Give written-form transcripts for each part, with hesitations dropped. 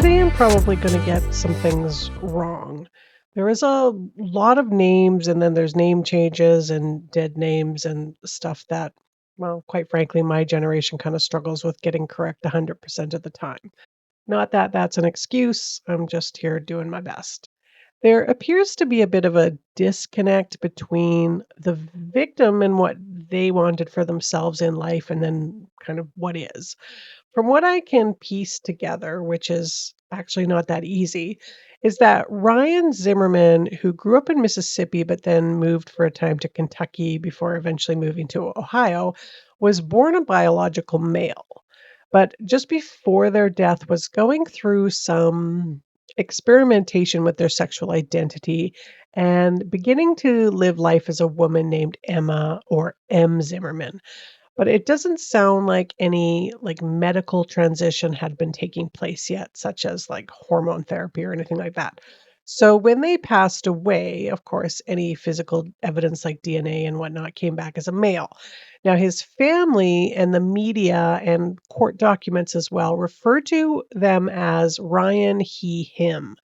Today I'm probably going to get some things wrong. There is a lot of names, and then there's name changes and dead names and stuff that, well, quite frankly, my generation kind of struggles with getting correct 100% of the time. Not that that's an excuse, I'm just here doing my best. There appears to be a bit of a disconnect between the victim and what they wanted for themselves in life, and then kind of what is. From what I can piece together, which is actually not that easy, is that Ryan Zimmerman, who grew up in Mississippi but then moved for a time to Kentucky before eventually moving to Ohio, was born a biological male. But just before their death was going through some experimentation with their sexual identity and beginning to live life as a woman named Emma or M Zimmerman. But it doesn't sound like any, like, medical transition had been taking place yet, such as, like, hormone therapy or anything like that. So when they passed away, of course, any physical evidence like DNA and whatnot came back as a male. Now, his family and the media and court documents as well refer to them as Ryan, he, him.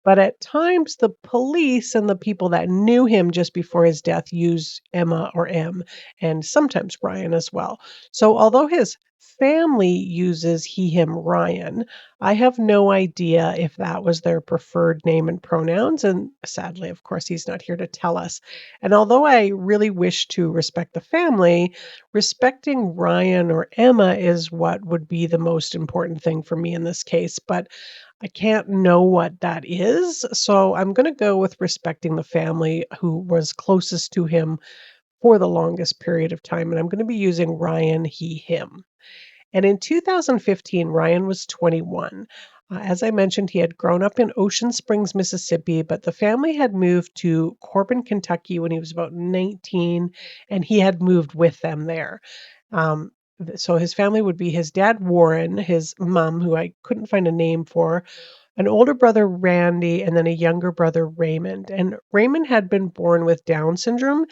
But at times, the police and the people that knew him just before his death use Emma or M, and sometimes Ryan as well. So, although his family uses he, him, Ryan, I have no idea if that was their preferred name and pronouns. And sadly, of course, he's not here to tell us. And although I really wish to respect the family, respecting Ryan or Emma is what would be the most important thing for me in this case. But I can't know what that is, so I'm gonna go with respecting the family who was closest to him for the longest period of time, and I'm gonna be using Ryan, he, him. And in 2015, Ryan was 21. As I mentioned, he had grown up in Ocean Springs, Mississippi, but the family had moved to Corbin, Kentucky when he was about 19, and he had moved with them there. So his family would be his dad, Warren, his mom, who I couldn't find a name for, an older brother, Randy, and then a younger brother, Raymond. And Raymond had been born with Down syndrome,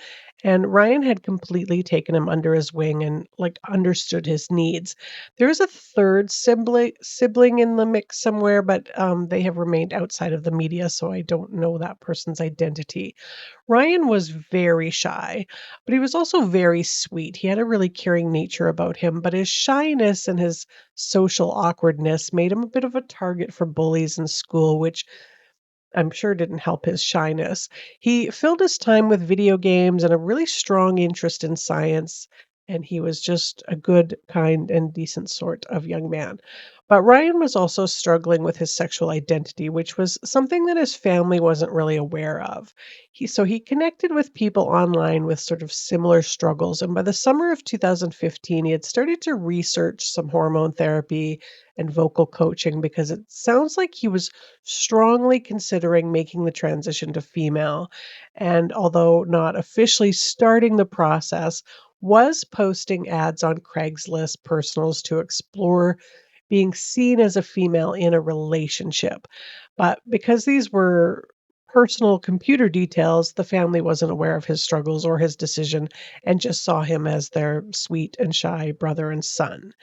and Ryan had completely taken him under his wing and like understood his needs. There is a third sibling in the mix somewhere, but they have remained outside of the media, so I don't know that person's identity. Ryan was very shy, but he was also very sweet. He had a really caring nature about him, but his shyness and his social awkwardness made him a bit of a target for bullies in school, which I'm sure didn't help his shyness. He filled his time with video games and a really strong interest in science, and he was just a good, kind, and decent sort of young man. But Ryan was also struggling with his sexual identity, which was something that his family wasn't really aware of. So he connected with people online with sort of similar struggles, and by the summer of 2015, he had started to research some hormone therapy and vocal coaching because it sounds like he was strongly considering making the transition to female, and although not officially starting the process, was posting ads on Craigslist personals to explore being seen as a female in a relationship. But because these were personal computer details, the family wasn't aware of his struggles or his decision and just saw him as their sweet and shy brother and son.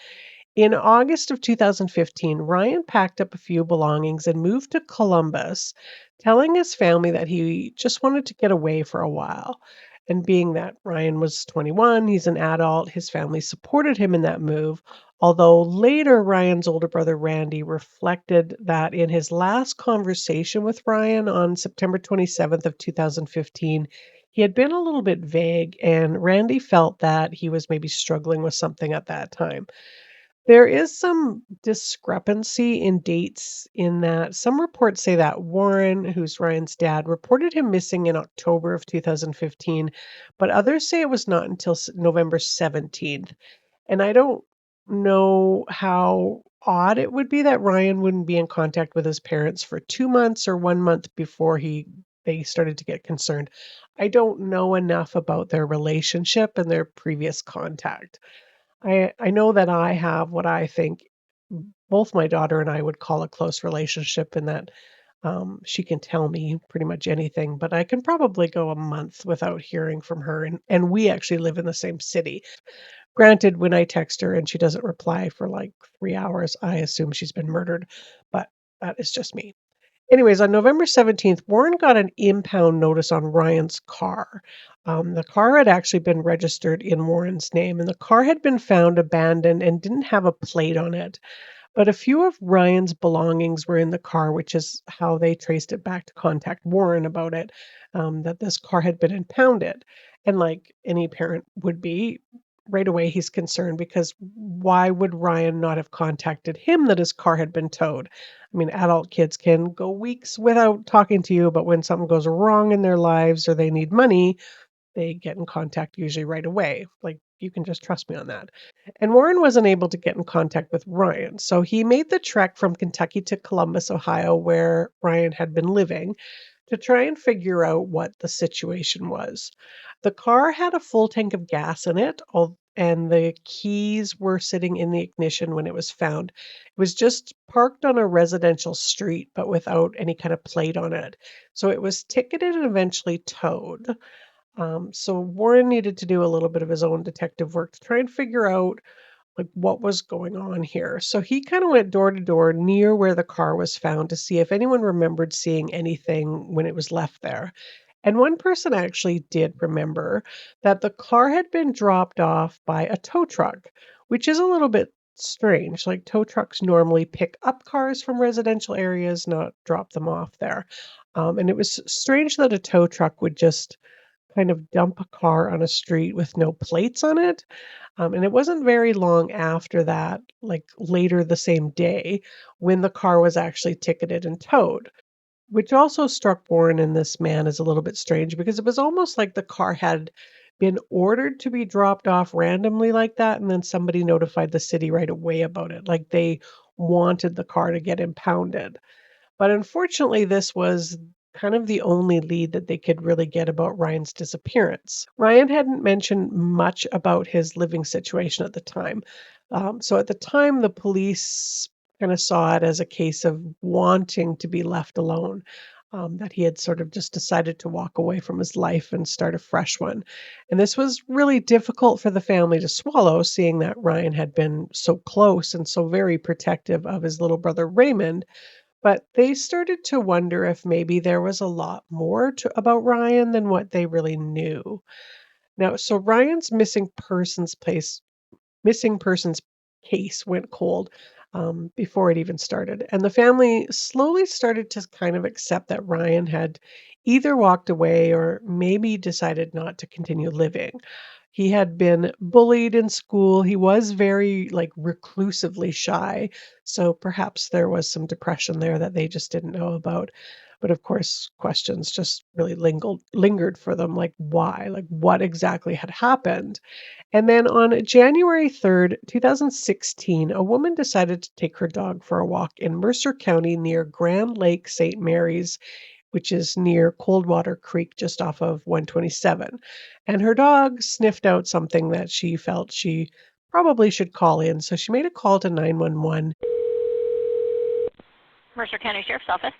In August of 2015, Ryan packed up a few belongings and moved to Columbus, telling his family that he just wanted to get away for a while. And being that Ryan was 21, he's an adult, his family supported him in that move. Although later Ryan's older brother Randy reflected that in his last conversation with Ryan on September 27th of 2015, he had been a little bit vague and Randy felt that he was maybe struggling with something at that time. There is some discrepancy in dates in that some reports say that Warren, who's Ryan's dad, reported him missing in October of 2015, but others say it was not until November 17th. And I don't know how odd it would be that Ryan wouldn't be in contact with his parents for 2 months or 1 month before they started to get concerned. I don't know enough about their relationship and their previous contact. I know that I have what I think both my daughter and I would call a close relationship in that, she can tell me pretty much anything, but I can probably go a month without hearing from her, and we actually live in the same city. Granted, when I text her and she doesn't reply for, like, 3 hours, I assume she's been murdered, but that is just me. Anyways, on November 17th, Warren got an impound notice on Ryan's car. The car had actually been registered in Warren's name, and the car had been found abandoned and didn't have a plate on it. But a few of Ryan's belongings were in the car, which is how they traced it back to contact Warren about it, that this car had been impounded. And like any parent would be, right away he's concerned because why would Ryan not have contacted him that his car had been towed? I mean, adult kids can go weeks without talking to you, but when something goes wrong in their lives or they need money, they get in contact usually right away. Like, you can just trust me on that. And Warren wasn't able to get in contact with Ryan, so he made the trek from Kentucky to Columbus, Ohio, where Ryan had been living, to try and figure out what the situation was. The car had a full tank of gas in it, and the keys were sitting in the ignition when it was found. It was just parked on a residential street, but without any kind of plate on it. So it was ticketed and eventually towed. So Warren needed to do a little bit of his own detective work to try and figure out like what was going on here. So he kind of went door to door near where the car was found to see if anyone remembered seeing anything when it was left there. And one person actually did remember that the car had been dropped off by a tow truck, which is a little bit strange. Like tow trucks normally pick up cars from residential areas, not drop them off there. And it was strange that a tow truck would just kind of dump a car on a street with no plates on it. And it wasn't very long after that, like later the same day, when the car was actually ticketed and towed, which also struck Warren and this man as a little bit strange because it was almost like the car had been ordered to be dropped off randomly like that, and then somebody notified the city right away about it. Like they wanted the car to get impounded. But unfortunately, this was kind of the only lead that they could really get about Ryan's disappearance. Ryan hadn't mentioned much about his living situation at the time. So at the time, the police kind of saw it as a case of wanting to be left alone. That he had sort of just decided to walk away from his life and start a fresh one. And this was really difficult for the family to swallow, seeing that Ryan had been so close and so very protective of his little brother Raymond, but they started to wonder if maybe there was a lot more about Ryan than what they really knew. Now, so Ryan's missing persons case went cold before it even started, and the family slowly started to kind of accept that Ryan had either walked away or maybe decided not to continue living. He had been bullied in school. He was very, like, reclusively shy, so perhaps there was some depression there that they just didn't know about. But of course, questions just really lingered for them, like, why? Like, what exactly had happened? And then on January 3rd, 2016, a woman decided to take her dog for a walk in Mercer County near Grand Lake St. Mary's, which is near Coldwater Creek, just off of 127. And her dog sniffed out something that she felt she probably should call in. So she made a call to 911. Mercer County Sheriff's Office.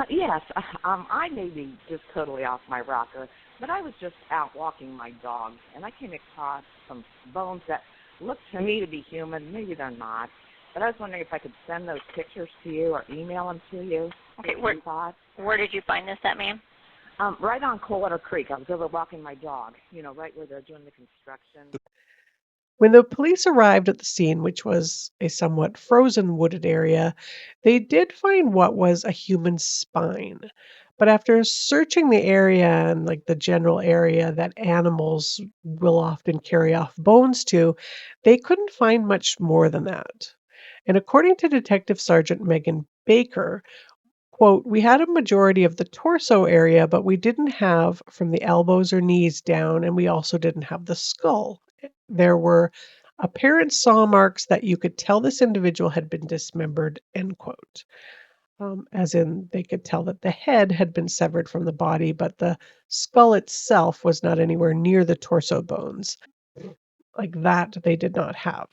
Yes, I may be just totally off my rocker, but I was just out walking my dog, and I came across some bones that look to me to be human. Maybe they're not, but I was wondering if I could send those pictures to you or email them to you. Okay, where did you find this at, ma'am? Right on Coldwater Creek. I was over walking my dog, right where they're doing the construction. When the police arrived at the scene, which was a somewhat frozen wooded area, they did find what was a human spine. But after searching the area and like the general area that animals will often carry off bones to, they couldn't find much more than that. And according to Detective Sergeant Megan Baker, quote, "We had a majority of the torso area, but we didn't have from the elbows or knees down, and we also didn't have the skull. There were apparent saw marks that you could tell this individual had been dismembered," end quote. As in, they could tell that the head had been severed from the body, but the skull itself was not anywhere near the torso bones. Like that, they did not have.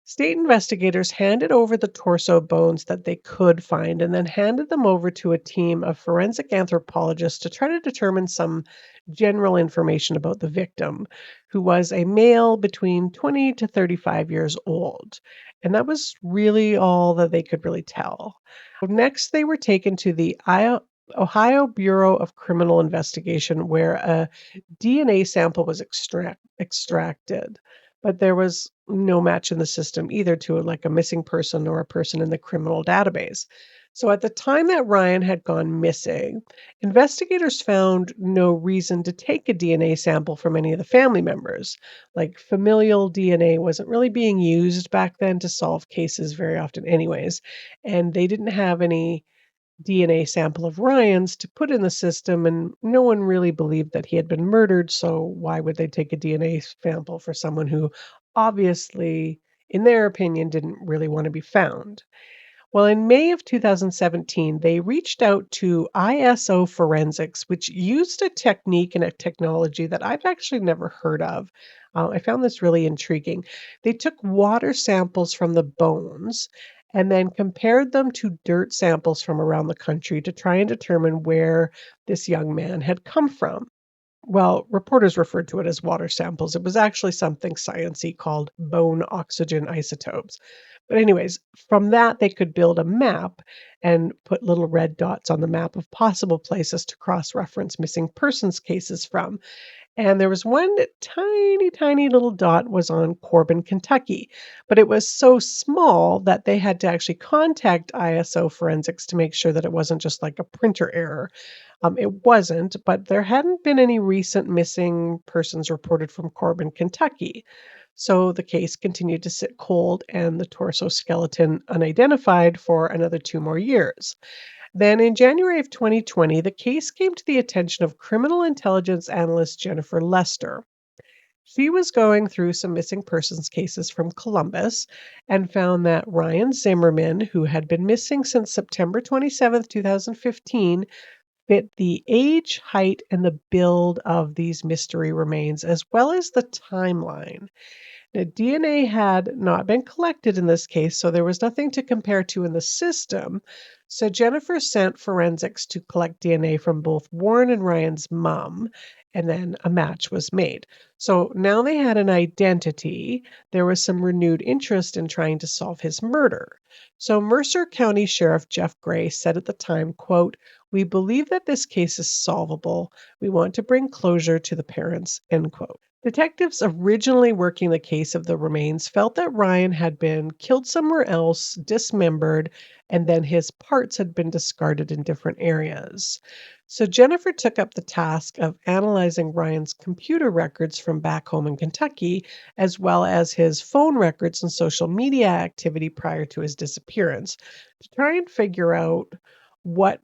State investigators handed over the torso bones that they could find and then handed them over to a team of forensic anthropologists to try to determine some general information about the victim, who was a male between 20 to 35 years old. And that was really all that they could really tell. Next, they were taken to the Ohio Bureau of Criminal Investigation, where a DNA sample was extracted, but there was no match in the system either to like a missing person or a person in the criminal database. So at the time that Ryan had gone missing, investigators found no reason to take a DNA sample from any of the family members. Like familial DNA wasn't really being used back then to solve cases very often, anyways. And they didn't have any DNA sample of Ryan's to put in the system, and no one really believed that he had been murdered. So, why would they take a DNA sample for someone who obviously, in their opinion, didn't really want to be found? Well, in May of 2017, they reached out to ISO Forensics, which used a technique and a technology that I've actually never heard of. I found this really intriguing. They took water samples from the bones and then compared them to dirt samples from around the country to try and determine where this young man had come from. Well, reporters referred to it as water samples. It was actually something sciencey called bone oxygen isotopes. But anyways, from that they could build a map and put little red dots on the map of possible places to cross-reference missing persons cases from. And there was one tiny, tiny little dot was on Corbin, Kentucky, but it was so small that they had to actually contact ISO Forensics to make sure that it wasn't just like a printer error. It wasn't, but there hadn't been any recent missing persons reported from Corbin, Kentucky. So the case continued to sit cold and the torso skeleton unidentified for another 2 more years. Then in January of 2020, the case came to the attention of criminal intelligence analyst Jennifer Lester. She was going through some missing persons cases from Columbus and found that Ryan Zimmerman, who had been missing since September 27th, 2015, fit the age, height, and the build of these mystery remains, as well as the timeline. Now, DNA had not been collected in this case, so there was nothing to compare to in the system. So Jennifer sent forensics to collect DNA from both Warren and Ryan's mom, and then a match was made. So now they had an identity. There was some renewed interest in trying to solve his murder. So Mercer County Sheriff Jeff Gray said at the time, quote, "We believe that this case is solvable. We want to bring closure to the parents," end quote. Detectives originally working the case of the remains felt that Ryan had been killed somewhere else, dismembered, and then his parts had been discarded in different areas. So Jennifer took up the task of analyzing Ryan's computer records from back home in Kentucky, as well as his phone records and social media activity prior to his disappearance, to try and figure out what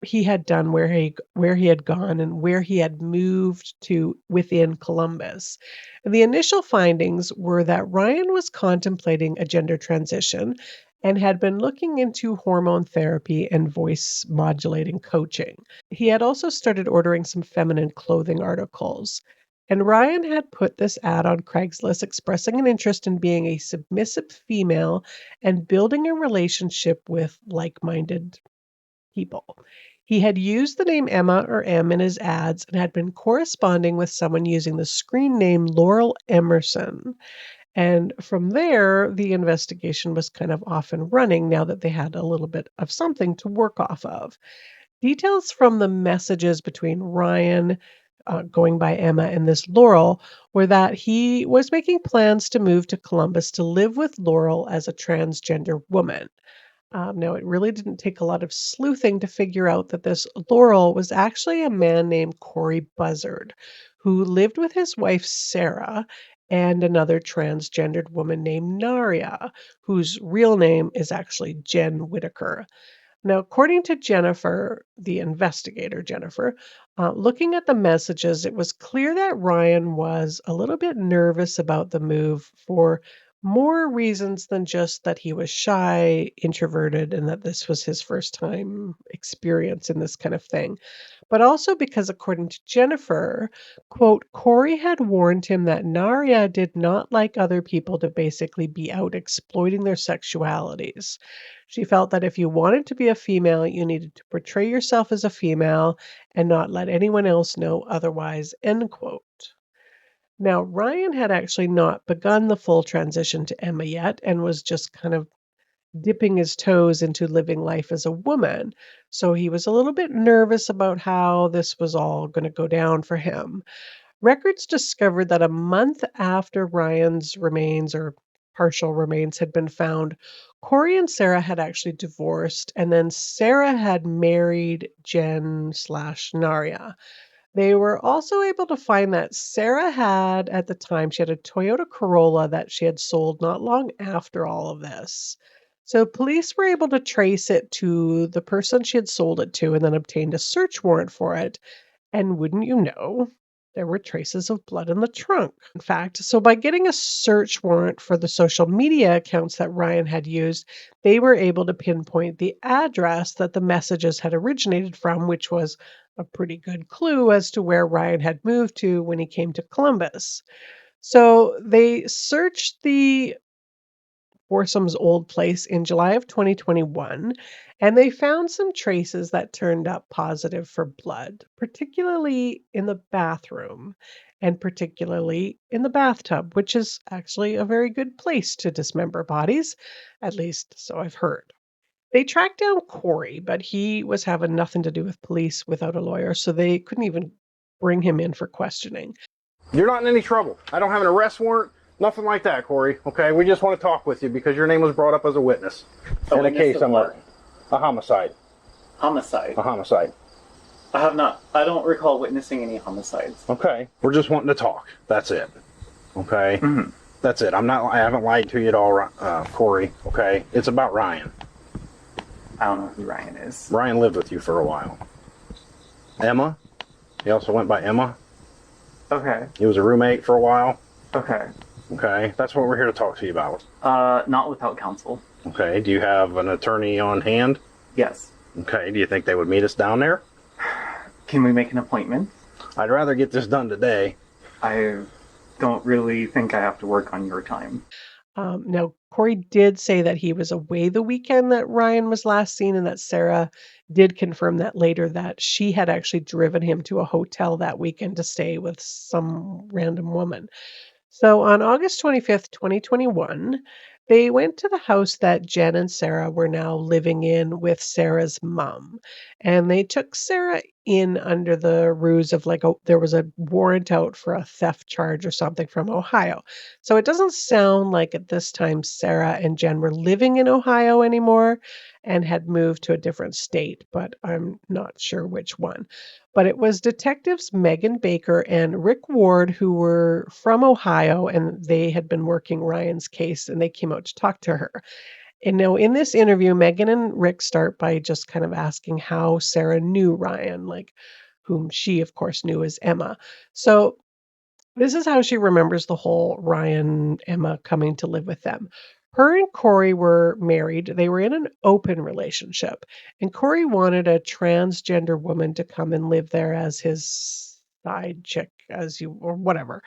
he had done, where he had gone, and where he had moved to within Columbus. And the initial findings were that Ryan was contemplating a gender transition and had been looking into hormone therapy and voice modulating coaching. He had also started ordering some feminine clothing articles. And Ryan had put this ad on Craigslist expressing an interest in being a submissive female and building a relationship with like minded people. He had used the name Emma or M in his ads and had been corresponding with someone using the screen name Laurel Emerson. And from there, the investigation was kind of off and running now that they had a little bit of something to work off of. Details from the messages between Ryan, going by Emma, and this Laurel were that he was making plans to move to Columbus to live with Laurel as a transgender woman. Now, it really didn't take a lot of sleuthing to figure out that this Laurel was actually a man named Corey Buzzard, who lived with his wife Sarah and another transgendered woman named Naria, whose real name is actually Jen Whitaker. Now, according to Jennifer, the investigator Jennifer, looking at the messages, it was clear that Ryan was a little bit nervous about the move for more reasons than just that he was shy, introverted, and that this was his first time experience in this kind of thing. But also because, according to Jennifer, quote, Corey had warned him that Naria did not like other people to basically be out exploiting their sexualities. She felt that if you wanted to be a female, you needed to portray yourself as a female and not let anyone else know otherwise, end quote. Now, Ryan had actually not begun the full transition to Emma yet and was just kind of dipping his toes into living life as a woman. So he was a little bit nervous about how this was all going to go down for him. Records discovered that a month after Ryan's remains or partial remains had been found, Corey and Sarah had actually divorced, and then Sarah had married Jen slash Naria. They were also able to find that Sarah had, at the time, she had a Toyota Corolla that she had sold not long after all of this. So police were able to trace it to the person she had sold it to and then obtained a search warrant for it. And wouldn't you know, there were traces of blood in the trunk. In fact, so by getting a search warrant for the social media accounts that Ryan had used, they were able to pinpoint the address that the messages had originated from, which was a pretty good clue as to where Ryan had moved to when he came to Columbus. So they searched the Foursome's old place in July of 2021, and they found some traces that turned up positive for blood, particularly in the bathroom and particularly in the bathtub, which is actually a very good place to dismember bodies, at least so I've heard. They tracked down Corey, but he was having nothing to do with police without a lawyer, so they couldn't even bring him in for questioning. You're not in any trouble. I don't have an arrest warrant, nothing like that, Corey. Okay, we just want to talk with you because your name was brought up as a witness in a case I'm working. A homicide. Homicide? A homicide. I don't recall witnessing any homicides. Okay, we're just wanting to talk. That's it. Okay? Mm-hmm. That's it. I haven't lied to you at all, Corey. Okay? It's about Ryan. I don't know who Ryan is. Ryan lived with you for a while. Emma? He also went by Emma. Okay. He was a roommate for a while. Okay. Okay, that's what we're here to talk to you about. Not without counsel. Okay, do you have an attorney on hand? Yes. Okay, do you think they would meet us down there? Can we make an appointment? I'd rather get this done today. I don't really think I have to work on your time. Now, Corey did say that he was away the weekend that Ryan was last seen, and that Sarah did confirm that later that she had actually driven him to a hotel that weekend to stay with some random woman. So on August 25th, 2021, they went to the house that Jen and Sarah were now living in with Sarah's mom. And they took Sarah in under the ruse of there was a warrant out for a theft charge or something from Ohio. So it doesn't sound like at this time Sarah and Jen were living in Ohio anymore and had moved to a different state, but I'm not sure which one. But it was detectives Megan Baker and Rick Ward who were from Ohio, and they had been working Ryan's case, and they came out to talk to her. And now in this interview, Megan and Rick start by just kind of asking how Sarah knew Ryan, like whom she, of course, knew as Emma. So this is how she remembers the whole Ryan Emma coming to live with them. Her and Corey were married. They were in an open relationship, and Corey wanted a transgender woman to come and live there as his side chick, or whatever.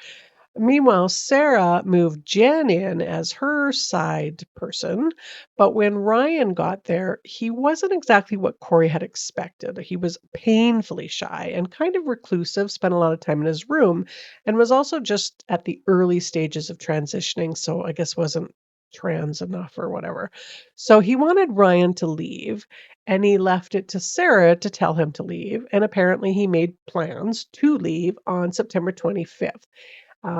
Meanwhile, Sarah moved Jen in as her side person, but when Ryan got there, he wasn't exactly what Corey had expected. He was painfully shy and kind of reclusive, spent a lot of time in his room, and was also just at the early stages of transitioning, so I guess wasn't trans enough or whatever. So he wanted Ryan to leave, and he left it to Sarah to tell him to leave, and apparently he made plans to leave on September 25th.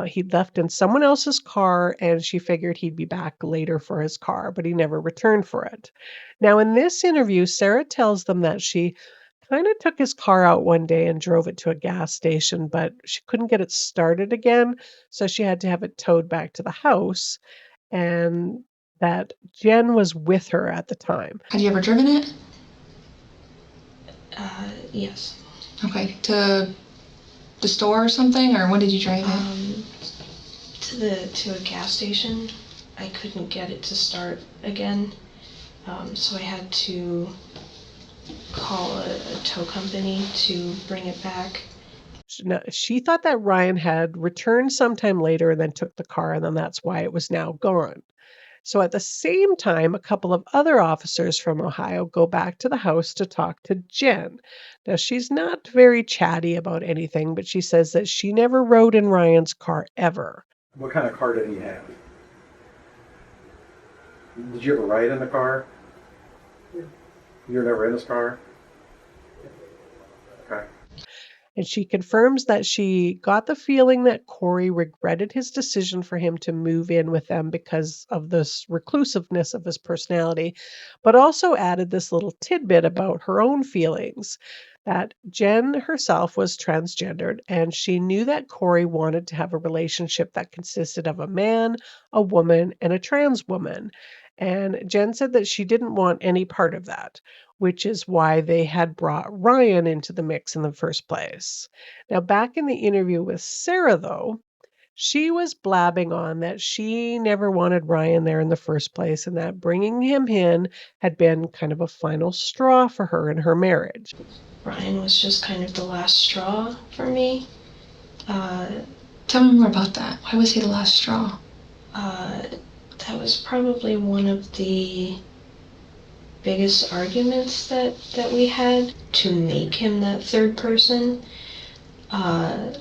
He left in someone else's car, and she figured he'd be back later for his car, but he never returned for it. Now, in this interview, Sarah tells them that she kind of took his car out one day and drove it to a gas station, but she couldn't get it started again, so she had to have it towed back to the house, and that Jen was with her at the time. Had you ever driven it? Yes. Okay. To the store or something, or when did you drive it? To a gas station. I couldn't get it to start again. So I had to call a tow company to bring it back. No, she thought that Ryan had returned sometime later and then took the car, and then that's why it was now gone. So at the same time, a couple of other officers from Ohio go back to the house to talk to Jen. Now, she's not very chatty about anything, but she says that she never rode in Ryan's car ever. What kind of car did he have? Did you ever ride in the car? You were never in his car? Okay. And she confirms that she got the feeling that Corey regretted his decision for him to move in with them because of this reclusiveness of his personality, but also added this little tidbit about her own feelings that Jen herself was transgendered and she knew that Corey wanted to have a relationship that consisted of a man, a woman, and a trans woman. And Jen said that she didn't want any part of that, which is why they had brought Ryan into the mix in the first place. Now, back in the interview with Sarah, though, she was blabbing on that she never wanted Ryan there in the first place and that bringing him in had been kind of a final straw for her in her marriage. Ryan was just kind of the last straw for me. Tell me more about that. Why was he the last straw? That was probably one of the biggest arguments that we had to make him that third person. But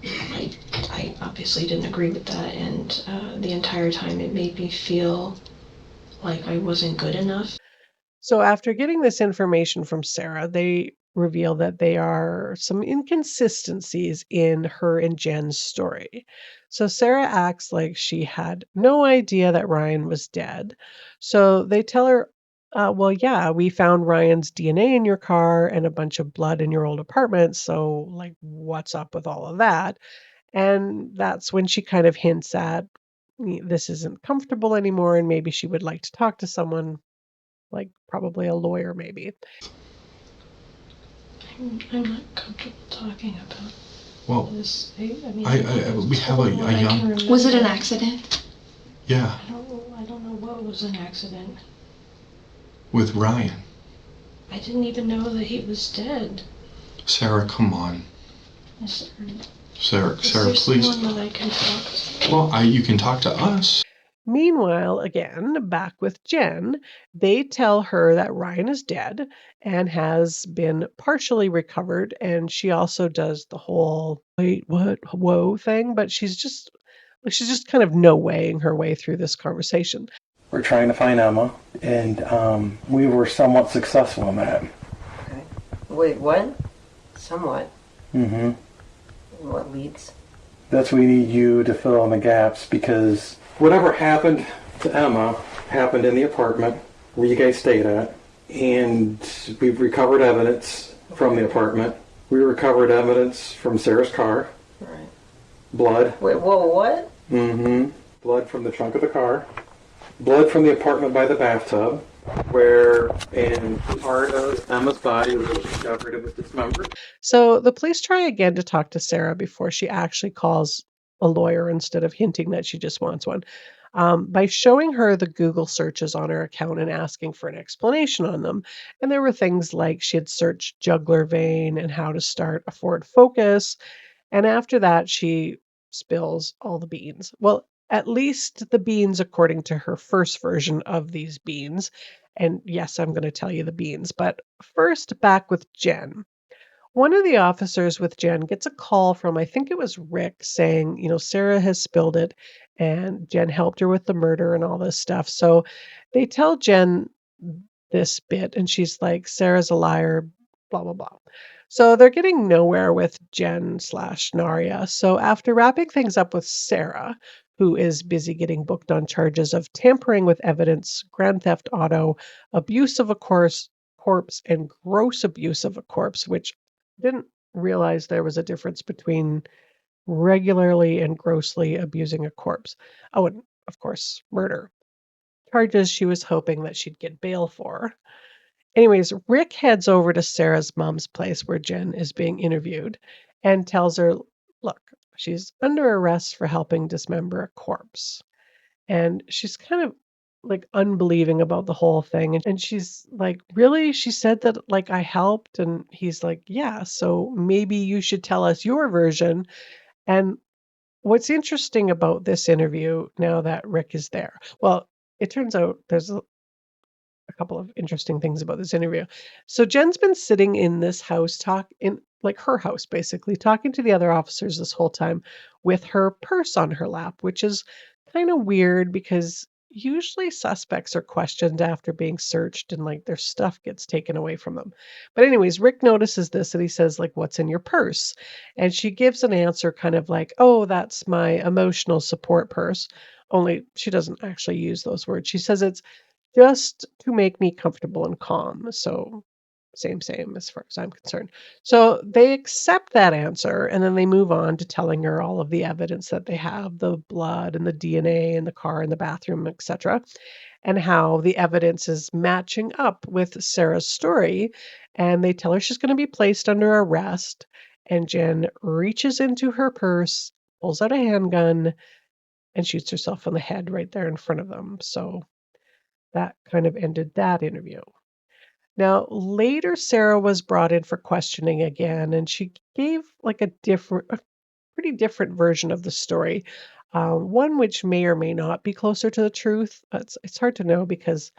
I obviously didn't agree with that, and the entire time it made me feel like I wasn't good enough. So after getting this information from Sarah, they reveal that there are some inconsistencies in her and Jen's story. So Sarah acts like she had no idea that Ryan was dead. So they tell her, well, yeah, we found Ryan's DNA in your car and a bunch of blood in your old apartment. So, like, what's up with all of that? And that's when she kind of hints at this isn't comfortable anymore and maybe she would like to talk to someone, like probably a lawyer, maybe. I'm not comfortable talking about Well, this. I mean, we have a what I young. can remember. Was it an accident? Yeah, I don't know what was an accident. with Ryan. I didn't even know that he was dead. Sarah, come on. Is Sarah, there please. someone that I can talk to? Well, you can talk to us. Meanwhile, again, back with Jen, they tell her that Ryan is dead and has been partially recovered. And she also does the whole wait, what, whoa thing, but she's just kind of no waying her way through this conversation. We're trying to find Emma, and we were somewhat successful in that. Okay. Wait, what? Somewhat. Mm-hmm. What leads? That's we need you to fill in the gaps because whatever happened to Emma happened in the apartment where you guys stayed at, and we've recovered evidence from the apartment. We recovered evidence from Sarah's car. Right. Blood. Wait, whoa, what? Mm-hmm. Blood from the trunk of the car. Blood from the apartment by the bathtub, where in part of Emma's body was discovered it was dismembered. So the police try again to talk to Sarah before she actually calls a lawyer instead of hinting that she just wants one. By showing her the Google searches on her account and asking for an explanation on them. And there were things like she had searched jugular vein and how to start a Ford Focus. And after that, she spills all the beans. Well, at least the beans according to her first version of these beans. And yes, I'm going to tell you the beans. But first, back with Jen. One of the officers with Jen gets a call from, I think it was Rick, saying, Sarah has spilled it and Jen helped her with the murder and all this stuff. So they tell Jen this bit and she's like, Sarah's a liar, blah, blah, blah. So they're getting nowhere with Jen/Naria. So after wrapping things up with Sarah, who is busy getting booked on charges of tampering with evidence, grand theft auto, abuse of a corpse, and gross abuse of a corpse, which didn't realize there was a difference between regularly and grossly abusing a corpse. Oh, and of course, murder. Charges she was hoping that she'd get bail for. Anyways, Rick heads over to Sarah's mom's place where Jen is being interviewed and tells her, look, she's under arrest for helping dismember a corpse. And she's kind of like unbelieving about the whole thing. And she's like, really? She said that like I helped. And he's like, yeah, so maybe you should tell us your version. And what's interesting about this interview now that Rick is there, well, it turns out there's a couple of interesting things about this interview. So Jen's been sitting in this house in like her house basically talking to the other officers this whole time with her purse on her lap, which is kind of weird because usually suspects are questioned after being searched and like their stuff gets taken away from them. But anyways, Rick notices this and he says like, what's in your purse? And she gives an answer kind of like, oh, that's my emotional support purse. Only she doesn't actually use those words. She says it's just to make me comfortable and calm. So same as far as I'm concerned. So they accept that answer and then they move on to telling her all of the evidence that they have, the blood and the DNA in the car in the bathroom, etc., and how the evidence is matching up with Sarah's story. And they tell her she's going to be placed under arrest. And Jen reaches into her purse, pulls out a handgun, and shoots herself in the head right there in front of them. So that kind of ended that interview. Now, later, Sarah was brought in for questioning again, and she gave like a pretty different version of the story, one which may or may not be closer to the truth. It's hard to know because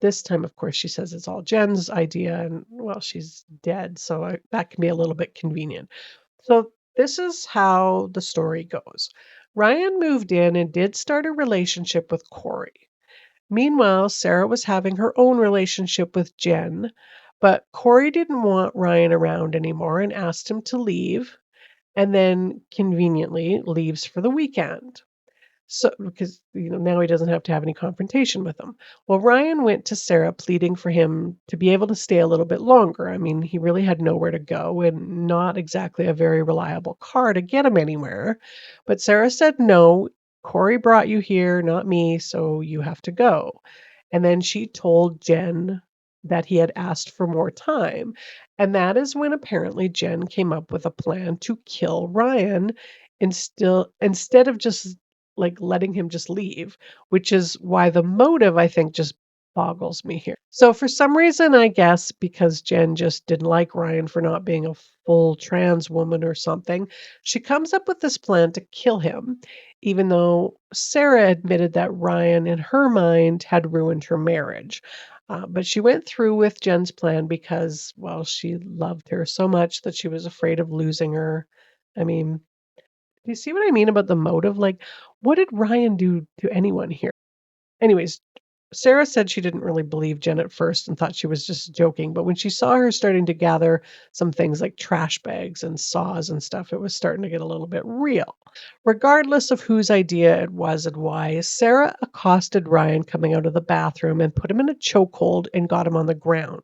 this time, of course, she says it's all Jen's idea, and well, she's dead, so that can be a little bit convenient. So this is how the story goes. Ryan moved in and did start a relationship with Corey. Meanwhile, Sarah was having her own relationship with Jen, but Corey didn't want Ryan around anymore and asked him to leave, and then conveniently leaves for the weekend. So, because now he doesn't have to have any confrontation with them. Well, Ryan went to Sarah pleading for him to be able to stay a little bit longer. I mean, he really had nowhere to go and not exactly a very reliable car to get him anywhere. But Sarah said, no, Corey brought you here, not me, so you have to go. And then she told Jen that he had asked for more time. And that is when apparently Jen came up with a plan to kill Ryan instead of just like letting him just leave, which is why the motive I think just boggles me here. So for some reason, I guess because Jen just didn't like Ryan for not being a full trans woman or something, she comes up with this plan to kill him, even though Sarah admitted that Ryan, in her mind, had ruined her marriage. But she went through with Jen's plan because, well, she loved her so much that she was afraid of losing her. I mean, do you see what I mean about the motive? Like, what did Ryan do to anyone here? Anyways, Sarah said she didn't really believe Jen at first and thought she was just joking, but when she saw her starting to gather some things like trash bags and saws and stuff, it was starting to get a little bit real. Regardless of whose idea it was and why, Sarah accosted Ryan coming out of the bathroom and put him in a chokehold and got him on the ground.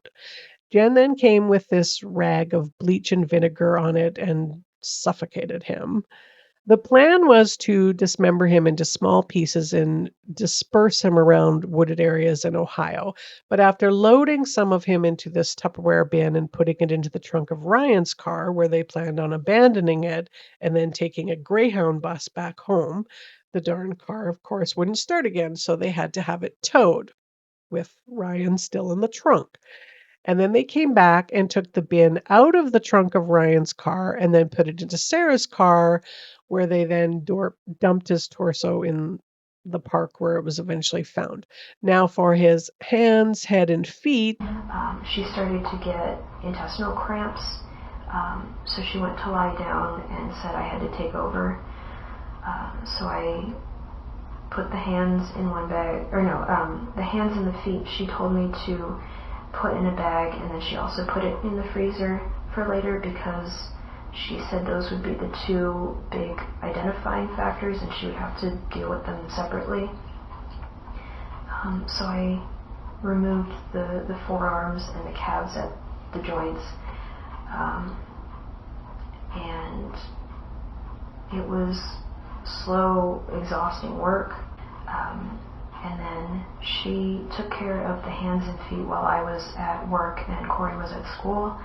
Jen then came with this rag of bleach and vinegar on it and suffocated him. The plan was to dismember him into small pieces and disperse him around wooded areas in Ohio. But after loading some of him into this Tupperware bin and putting it into the trunk of Ryan's car, where they planned on abandoning it and then taking a Greyhound bus back home, the darn car, of course, wouldn't start again, so they had to have it towed with Ryan still in the trunk. And then they came back and took the bin out of the trunk of Ryan's car and then put it into Sarah's car, where they then dumped his torso in the park where it was eventually found. Now for his hands, head, and feet. She started to get intestinal cramps, so she went to lie down and said I had to take over. So I put the hands in one bag, the hands and the feet she told me to put in a bag, and then she also put it in the freezer for later because she said those would be the two big identifying factors and she would have to deal with them separately. So I removed the forearms and the calves at the joints, and it was slow, exhausting work. And then she took care of the hands and feet while I was at work and Corey was at school.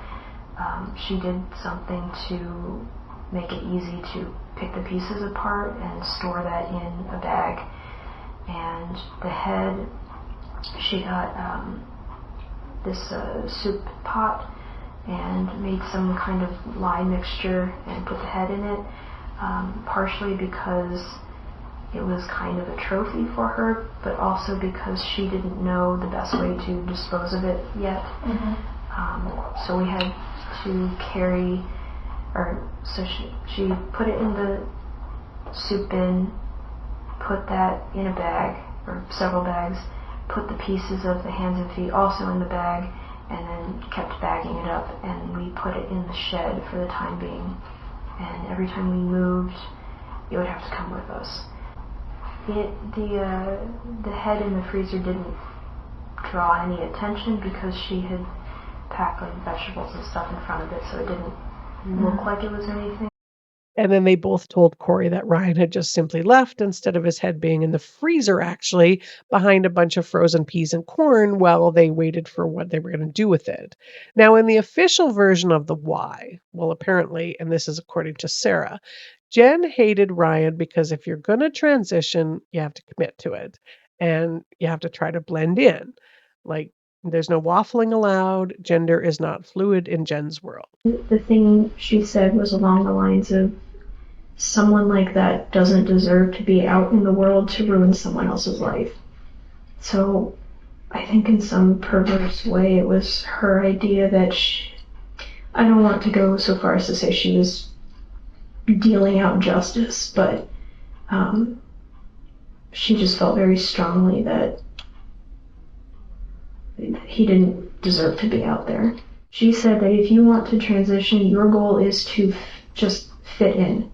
She did something to make it easy to pick the pieces apart and store that in a bag. And the head, she got this soup pot and made some kind of lye mixture and put the head in it, partially because it was kind of a trophy for her, but also because she didn't know the best way to dispose of it yet. So we had to she put it in the soup bin, put that in a bag, or several bags, put the pieces of the hands and feet also in the bag, and then kept bagging it up, and we put it in the shed for the time being. And every time we moved, it would have to come with us. The head in the freezer didn't draw any attention because she had packed like vegetables and stuff in front of it, so it didn't look like it was anything. And then they both told Corey that Ryan had just simply left instead of his head being in the freezer, actually, behind a bunch of frozen peas and corn while they waited for what they were going to do with it. Now, in the official version of the why, well, apparently, and this is according to Sarah, Jen hated Ryan because if you're going to transition, you have to commit to it and you have to try to blend in. Like, there's no waffling allowed. Gender is not fluid in Jen's world. The thing she said was along the lines of, someone like that doesn't deserve to be out in the world to ruin someone else's life. So I think in some perverse way it was her idea that I don't want to go so far as to say she was dealing out justice, but she just felt very strongly that he didn't deserve to be out there. She said that if you want to transition, your goal is to just fit in.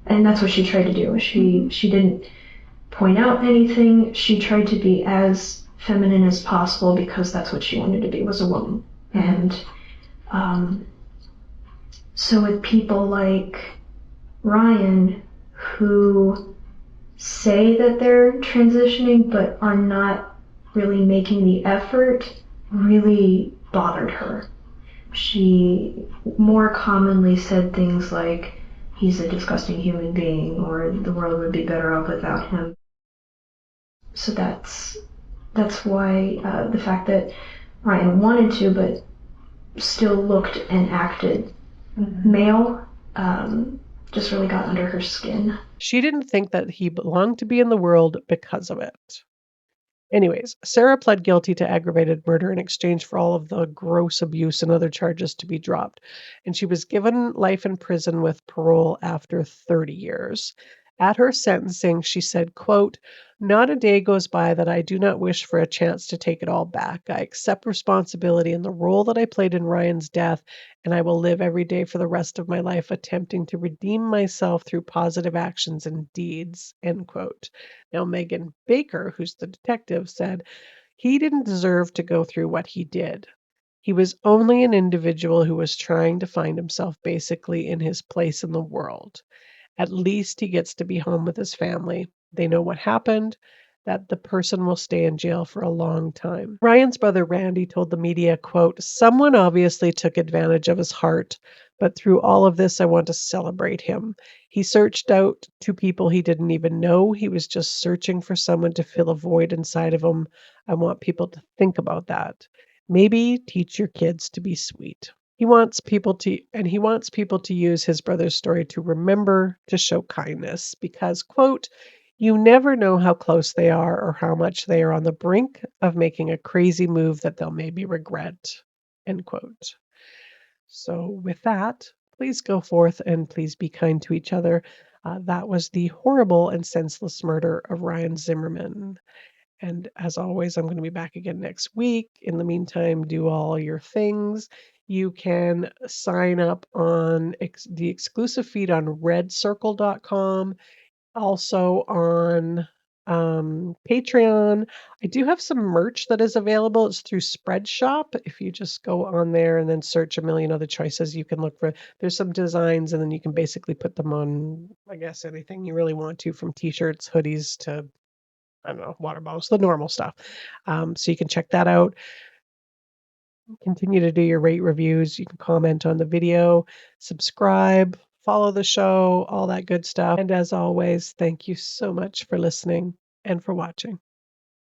And that's what she tried to do. She didn't point out anything. She tried to be as feminine as possible because that's what she wanted to be, was a woman. And so with people like Ryan, who say that they're transitioning but are not really making the effort, really bothered her. She more commonly said things like, he's a disgusting human being, or the world would be better off without him. So that's why the fact that Ryan wanted to, but still looked and acted male, just really got under her skin. She didn't think that he belonged to be in the world because of it. Anyways, Sarah pled guilty to aggravated murder in exchange for all of the gross abuse and other charges to be dropped, and she was given life in prison with parole after 30 years. At her sentencing, she said, quote, "Not a day goes by that I do not wish for a chance to take it all back. I accept responsibility in the role that I played in Ryan's death, and I will live every day for the rest of my life attempting to redeem myself through positive actions and deeds," end quote. Now, Megan Baker, who's the detective, said he didn't deserve to go through what he did. He was only an individual who was trying to find himself basically in his place in the world. At least he gets to be home with his family. They know what happened, that the person will stay in jail for a long time. Ryan's brother Randy told the media, quote, "Someone obviously took advantage of his heart, but through all of this, I want to celebrate him. He searched out to people he didn't even know. He was just searching for someone to fill a void inside of him. I want people to think about that. Maybe teach your kids to be sweet." He wants people to use his brother's story to remember to show kindness because, quote, "You never know how close they are or how much they are on the brink of making a crazy move that they'll maybe regret," end quote. So with that, please go forth and please be kind to each other. That was the horrible and senseless murder of Ryan Zimmerman. And as always, I'm going to be back again next week. In the meantime, do all your things. You can sign up on the exclusive feed on redcircle.com, also on Patreon. I do have some merch that is available. It's through Spreadshop. If you just go on there and then search a million other choices, you can look for, there's some designs and then you can basically put them on, I guess, anything you really want to, from t-shirts, hoodies to, I don't know, water bottles, the normal stuff. So you can check that out. Continue to do your rate reviews. You can comment on the video, subscribe, follow the show, all that good stuff. And as always, thank you so much for listening and for watching.